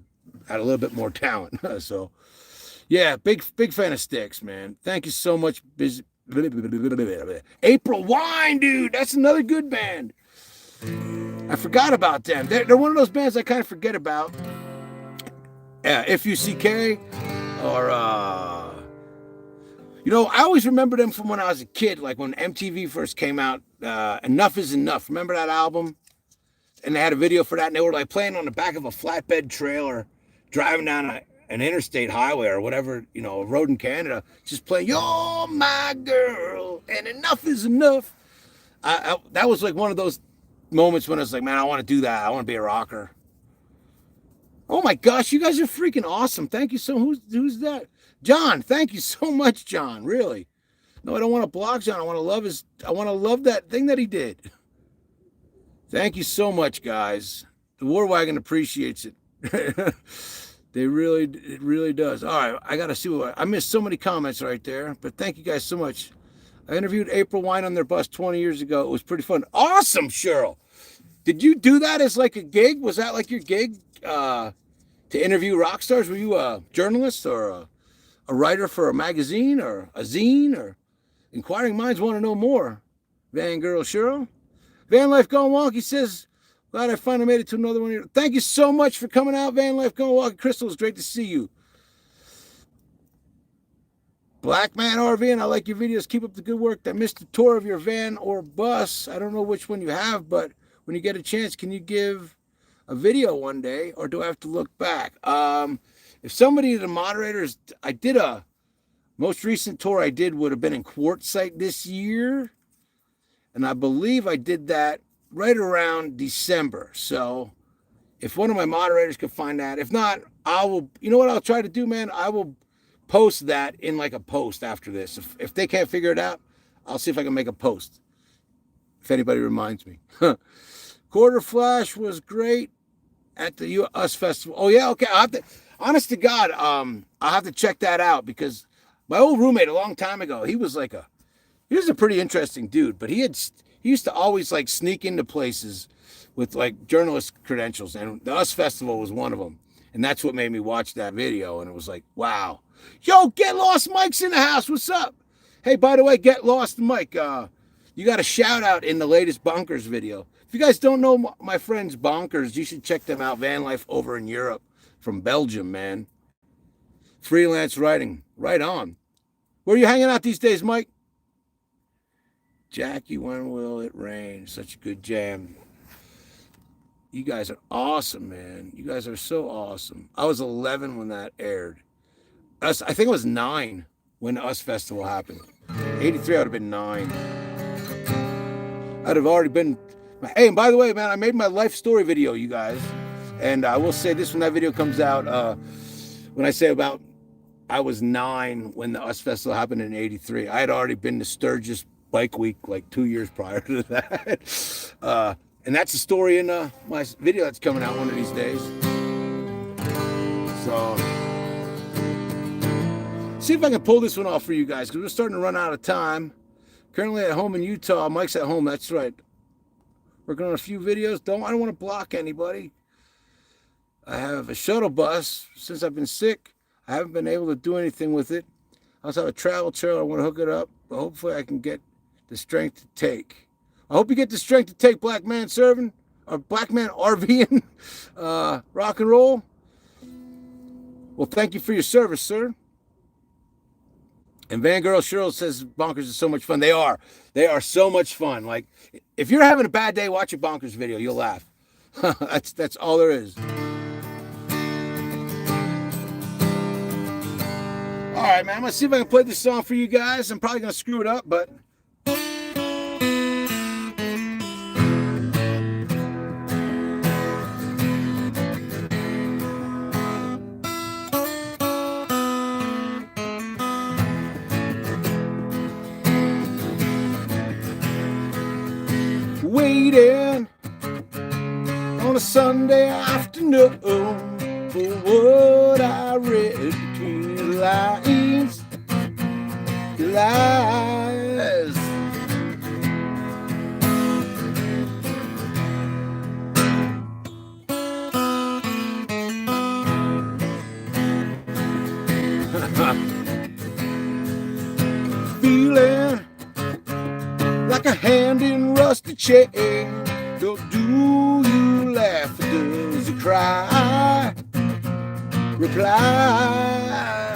had a little bit more talent. So, yeah, big fan of Styx, man. Thank you so much, April Wine, dude. That's another good band. I forgot about them. They're one of those bands I kind of forget about. FUCK or I always remember them from when I was a kid, like when MTV first came out. Enough is Enough. Remember that album? And they had a video for that, and they were like playing on the back of a flatbed trailer, driving down an interstate highway or whatever, a road in Canada, just playing "You're My Girl" and "Enough is Enough." That was like one of those moments when I was like, man, I want to do that. I want to be a rocker. Oh my gosh, you guys are freaking awesome. Thank you so much. Who's that? John, thank you so much, John. Really. No, I don't want to block John. I want to love that thing that he did. Thank you so much, guys. The War Wagon appreciates it. It really does. All right, I got to see I missed so many comments right there, but thank you guys so much. I interviewed April Wine on their bus 20 years ago. It was pretty fun. Awesome, Cheryl. Did you do that as like a gig? Was that like your gig to interview rock stars? Were you a journalist or a writer for a magazine or a zine? Or inquiring minds want to know more. Van Girl Cheryl. Vanlife Gone Wonky says, glad I finally made it to another one here. Thank you so much for coming out, Vanlife Gone Wonky. Crystal, it's great to see you. Black Man RV, and I like your videos. Keep up the good work. I missed a tour of your van or bus. I don't know which one you have, but when you get a chance, can you give a video one day, or do I have to look back? If somebody, the moderators, I did a most recent tour I did would have been in Quartzsite this year. And I believe I did that right around December. So if one of my moderators could find that, if not, I will, what I'll try to do, man? I will post that in like a post after this. If they can't figure it out, I'll see if I can make a post. If anybody reminds me. Quarter Flash was great at the US Festival. Oh, yeah, okay. Honest to God, I'll have to check that out because my old roommate a long time ago, he was a pretty interesting dude, but he used to always like sneak into places with like journalist credentials, and the US Festival was one of them. And that's what made me watch that video. And it was like, wow. Yo, Get Lost Mike's in the house. What's up? Hey, by the way, Get Lost Mike, you got a shout out in the latest Bonkers video. If you guys don't know my friends Bonkers, you should check them out. Vanlife over in Europe from Belgium, man. Freelance writing. Right on. Where are you hanging out these days, Mike? Jackie, when will it rain? Such a good jam. You guys are awesome, man. You guys are so awesome. I was 11 when that aired. I think it was 9 when the US Festival happened. 83, I would have been 9. I'd have already been... Hey, and by the way, man, I made my life story video, you guys. And I will say this when that video comes out. When I say about I was 9 when the US Festival happened in 83, I had already been to Sturgis Bike Week like 2 years prior to that. And that's a story in my video that's coming out one of these days. So, see if I can pull this one off for you guys, because we're starting to run out of time. Currently at home in Utah. Mike's at home, that's right. Working on a few videos. I don't want to block anybody. I have a shuttle bus. Since I've been sick, I haven't been able to do anything with it. I also have a travel trailer. I want to hook it up, but hopefully I can get the strength to take. I hope you get the strength to take, Black Man Serving, or Black Man RVing, rock and roll. Well, thank you for your service, sir. And Van Girl Cheryl says Bonkers is so much fun. They are so much fun. Like, if you're having a bad day, watch a Bonkers video. You'll laugh. That's all there is. All right, man. I'm gonna see if I can play this song for you guys. I'm probably gonna screw it up, but. Waiting on a Sunday afternoon for what I read between the lines. The lies. hand in rusty chain. So do you laugh or does you cry? Reply.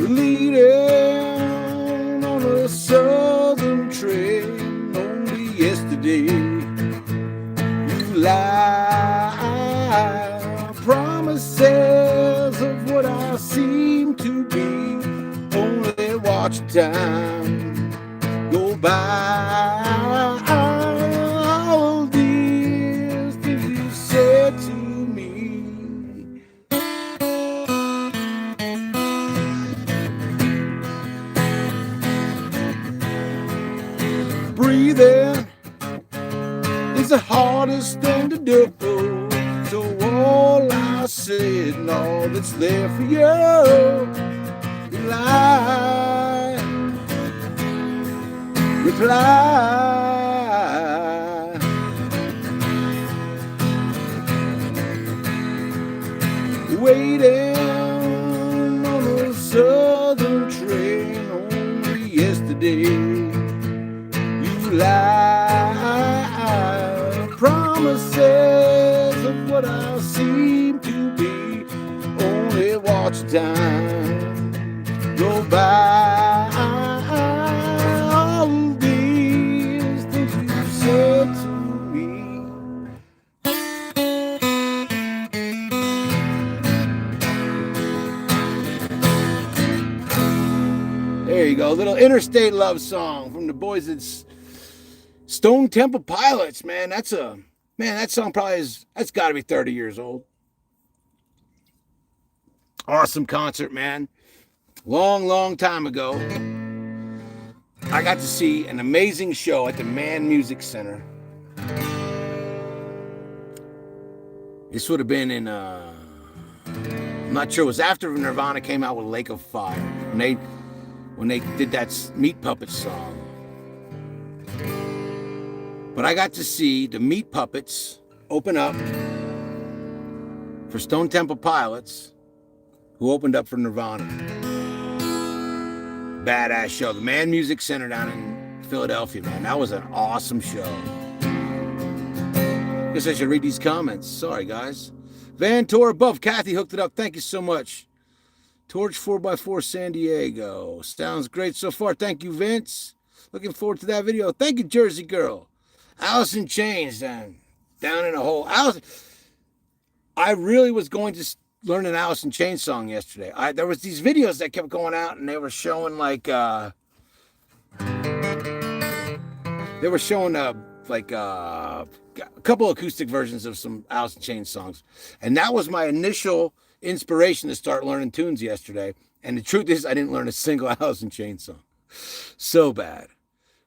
Leading on a southern train only yesterday. You lie, promises of what I seem to be. Only watch time go by. All these things you said to me. Breathing is the hardest thing to do. So all I said and all that's there for you, lie, reply. Waiting on a southern train only yesterday. Lie, promises of what I seem to be. Only watch time go by. All these things you said to me. There you go, a little interstate love song from the boys at Stone Temple Pilots, man. That song probably that's got to be 30 years old. Awesome concert, man. Long time ago, I got to see an amazing show at the Mann Music Center. This would have been in, I'm not sure, it was after Nirvana came out with Lake of Fire, when they did that Meat Puppets song. But I got to see the Meat Puppets open up for Stone Temple Pilots, who opened up for Nirvana. Badass show. The Mann Music Center down in Philadelphia, man. That was an awesome show. Guess I should read these comments. Sorry, guys. Van Tor above. Kathy hooked it up. Thank you so much. Torch 4x4 San Diego. Sounds great so far. Thank you, Vince. Looking forward to that video. Thank you, Jersey Girl. Alice in Chains, down in a hole. I really was going to learn an Alice in Chains song yesterday. There was these videos that kept going out, and they were showing a couple acoustic versions of some Alice in Chains songs, and that was my initial inspiration to start learning tunes yesterday. And the truth is, I didn't learn a single Alice in Chains song. So bad.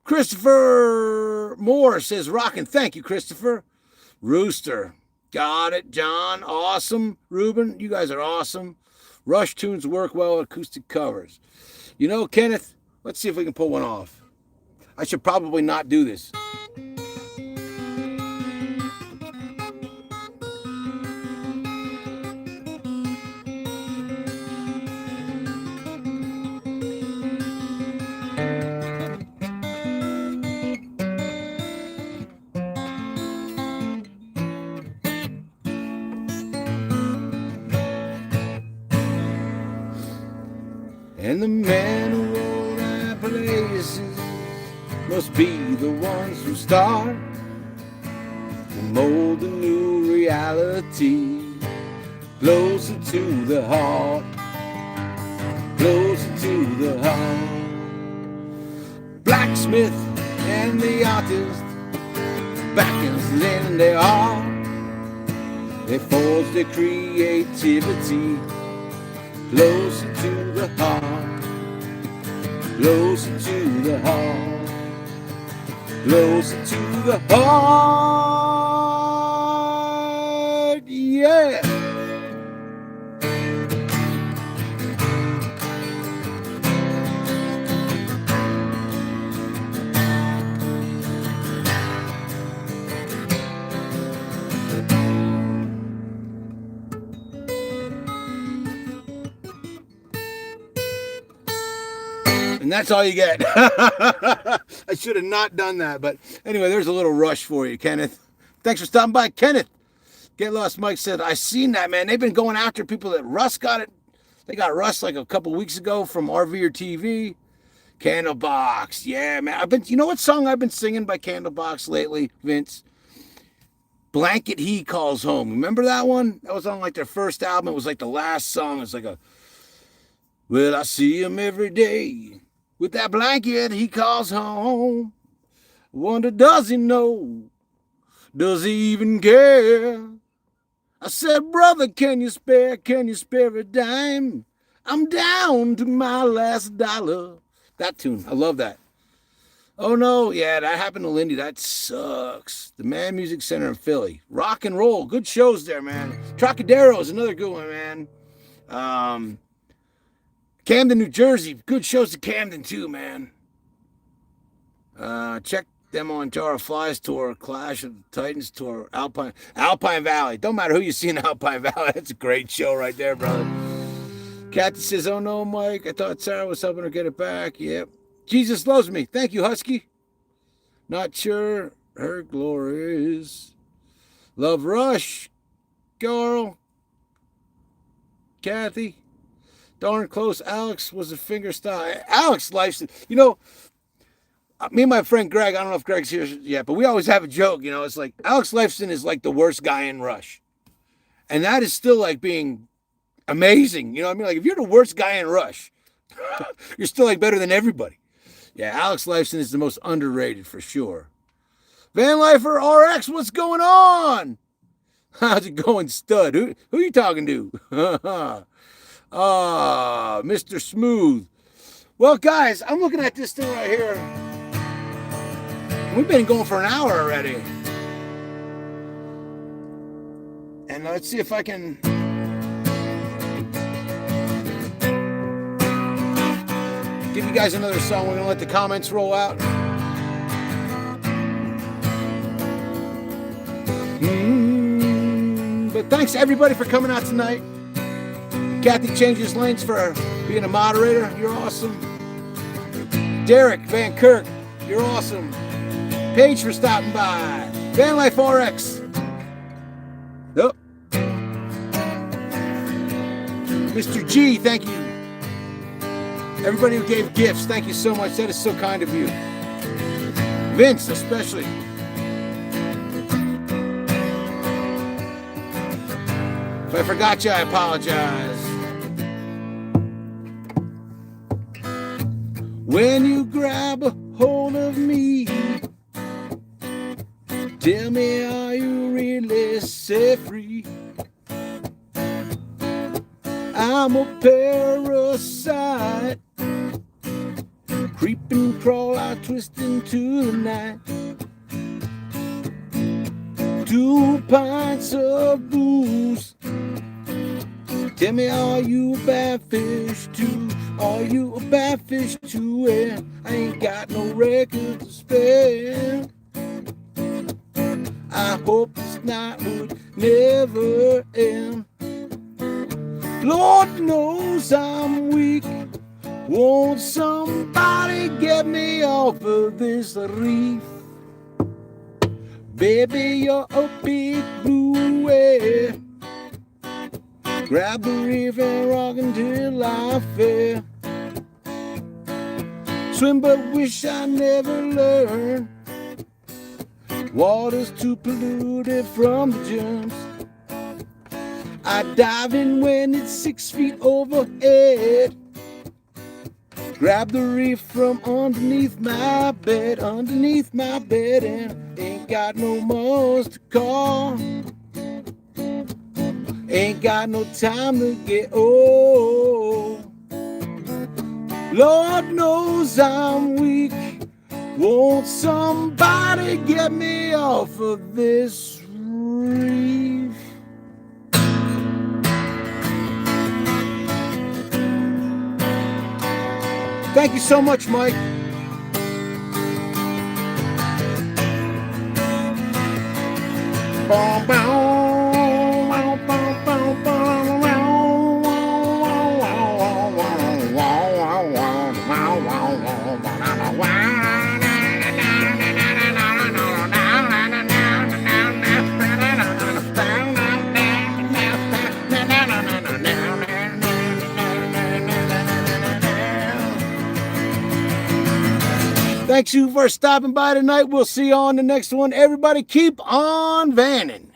Christopher Moore says, rockin'. Thank you, Christopher. Rooster. Got it, John. Awesome. Ruben, you guys are awesome. Rush tunes work well with acoustic covers. You know, Kenneth, let's see if we can pull one off. I should probably not do this. And the men who own our places must be the ones who start to mold a new reality, closer to the heart, closer to the heart. Blacksmith and the artist, back in their art, they forge their creativity closer to the heart, closer to the heart, closer to the heart, yeah. And that's all you get. I should have not done that. But anyway, there's a little Rush for you, Kenneth. Thanks for stopping by, Kenneth. Get Lost Mike said, I seen that, man. They've been going after people that Russ got it. They got Russ like a couple weeks ago from RV or TV. Candlebox. Yeah, man. You know what song I've been singing by Candlebox lately, Vince? Blanket He Calls Home. Remember that one? That was on like their first album. It was like the last song. It's like well, I see him every day with that blanket he calls home. Wonder, does he know? Does he even care? I said, brother, can you spare a dime? I'm down to my last dollar. That tune, I love that. Oh no, yeah, that happened to Lindy. That sucks. The Man Music Center in Philly. Rock and roll, good shows there, man. Trocadero is another good one, man. Camden, New Jersey, good shows at Camden too, man. Check them on Jar of Flies tour, Clash of the Titans tour, Alpine Valley. Don't matter who you see in Alpine Valley. That's a great show right there, brother. Kathy says, oh no, Mike. I thought Sarah was helping her get it back. Yep. Jesus loves me. Thank you, Husky. Not sure her glory is. Love Rush. Carl. Kathy. Darn close. Alex was a finger style. Alex likes it. You know, me and my friend Greg, I don't know if Greg's here yet, but we always have a joke, you know, it's like Alex Lifeson is like the worst guy in Rush. And that is still like being amazing. You know what I mean? Like if you're the worst guy in Rush, you're still like better than everybody. Yeah, Alex Lifeson is the most underrated for sure. Vanlifer RX, what's going on? How's it going, stud? Who are you talking to? Mr. Smooth. Well, guys, I'm looking at this thing right here. We've been going for an hour already. And let's see if I can give you guys another song. We're going to let the comments roll out. But thanks to everybody for coming out tonight. Kathy changes lanes for being a moderator. You're awesome. Derek Van Kirk, you're awesome. Paige for stopping by. Vanlife RX. Nope. Mr. G, thank you. Everybody who gave gifts, thank you so much. That is so kind of you. Vince, especially. If I forgot you, I apologize. When you grab a hold of me, tell me, are you really set free? I'm a parasite, creep and crawl, I twist into the night. 2 pints of booze. Tell me, are you a bad fish too? Are you a bad fish too? And I ain't got no record to spare. I hope this night would never end. Lord knows I'm weak. Won't somebody get me off of this reef? Baby, you're a big blue whale. Grab the reef and rock until I fail. Swim but wish I never learned. Water's too polluted from the germs. I dive in when it's 6 feet overhead. Grab the reef from underneath my bed, and ain't got no more to call. Ain't got no time to get old. Lord knows I'm weak. Won't somebody get me off of this reef? Thank you so much, Mike. Boom, boom. Thanks you for stopping by tonight. We'll see you on the next one. Everybody keep on vanning.